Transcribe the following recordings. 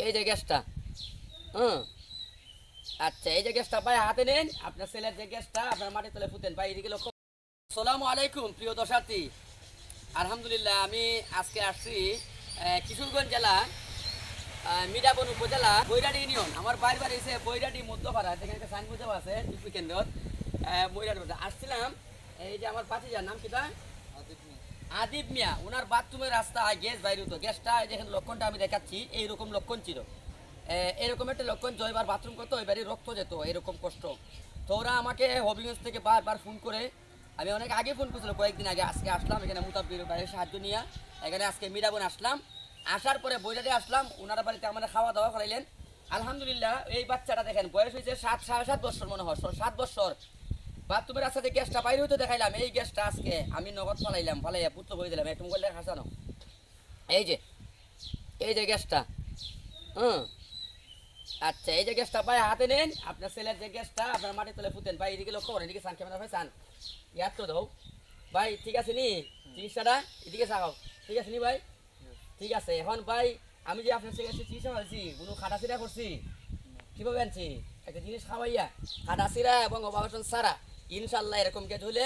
এই যে গ্যাসটা। হুম, আচ্ছা, এই যে গ্যাসটা ভাই হাতে নেন, আপনার ছেলের যে গ্যাসটা আপনার মাটি তলে পুঁতেন ভাই, এদিকে লক্ষ্য। আসসালামু আলাইকুম প্রিয় দর্শার্থী। আলহামদুলিল্লাহ, আমি আজকে আসছি কিশোরগঞ্জ জেলা মিঠাবন উপজেলা বৈরাটি ইউনিয়ন। আমার বাড়ি বাড়ি এসে বৈরাটি মধ্যপাড়া, যেখানে একটা সাইনবোর্ড দেওয়া আছে কৃষি কেন্দ্র বৈরাটি আসছিলাম। এই যে আমার পাতিজার নাম কিটা, আদিব মিয়া। ওনার বাথরুমের রাস্তা গ্যাস বাইরে হতো। গ্যাসটা যেখানে লক্ষণটা আমি দেখাচ্ছি এইরকম লক্ষণ ছিল, এরকম একটা লক্ষণ, জয়বার বাথরুম করতো ওইবারই রক্ত যেত, এরকম কষ্ট। তো ওরা আমাকে হবিগঞ্জ থেকে বারবার ফোন করে, আমি অনেক আগে ফোন করছিল কয়েকদিন আগে, আজকে আসলাম এখানে মুতাব্বির বাইরের সাহায্য নিয়ে, এখানে আজকে মিরাবন আসলাম। আসার পরে বৈরাটে আসলাম, ওনারা বাড়িতে আমাদের খাওয়া দাওয়া করাইলেন। আলহামদুলিল্লাহ, এই বাচ্চাটা দেখেন বয়স হয়েছে 7.5 বছর মনে হয়, 7 বছর। বাথরুমের রাস্তাতে গ্যাসটা বাইরে হইতে দেখাইলাম, এই গ্যাসটা আজকে আমি নগদ ফালাইয়া পুত্র বই দিলাম একটু মোবাইলে হাসানো। এই যে, এই যে গ্যাসটা। হুম, আচ্ছা, এই যে গ্যাসটা ভাই হাতে নেন, আপনার ছেলের যে গ্যাসটা আপনার মাটি তলে পুঁতেন ভাই, এদিকে লক্ষ্য করেন, এদিকে সান ক্যামেরা ভাই সান, ইয়ার তো দাও ভাই, ঠিক আছে নি চিকিৎসাটা, এদিকে চাও, ঠিক আছে নি ভাই, ঠিক আছে। এখন ভাই, আমি যে আপনার কাছে চিকিৎসা করেছি, কোনো খাটাছিরা করছি, কীভাবে আনছি একটা জিনিস খাওয়াইয়া, খাটাছিরা এবং অপারেশন সারা, ইনশাল্লাহ এরকম গ্যাস হইলে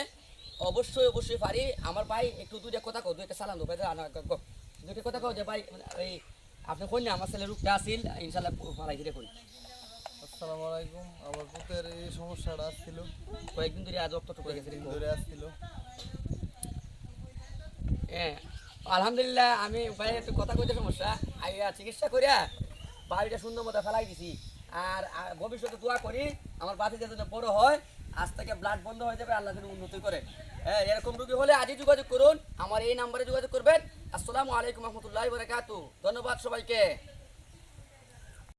অবশ্যই অবশ্যই পারি। আমার ভাই একটু দুইটা কথা কও, দুইটা সালাম দো ভাই, দুইটা কথা কও যে ভাই ওই আপনি কোন না আমার ছেলের রূপটা আসিল, ইনশাল্লাহ পালাই দিলে কোন। আসসালামু আলাইকুম। আমার পুতের এই সমস্যাটা আসছিল, কয়েকদিন ধরে আজ রক্ত টুকে গেছে ধরে আসছিল। হ্যাঁ, আলহামদুলিল্লাহ, আমি ভাই একটু কথা কইতে সমস্যা, চিকিৎসা করিয়া বাড়িটা সুন্দর মতো ফেলাই দিছি। আর ভবিষ্যতে দোয়া করি আমার বাচ্চা যেন বড় হয়, আজ থেকে ব্লাড বন্ধ হয়ে যাবে, আল্লাহ যেন উন্নতি করে। হ্যাঁ, এরকম রোগী হলে আজই যোগাযোগ করুন, আমার এই নাম্বারে যোগাযোগ করবেন। আসসালামু আলাইকুম রহমতুল্লাহি ওয়া বারাকাতুহু। ধন্যবাদ সবাইকে।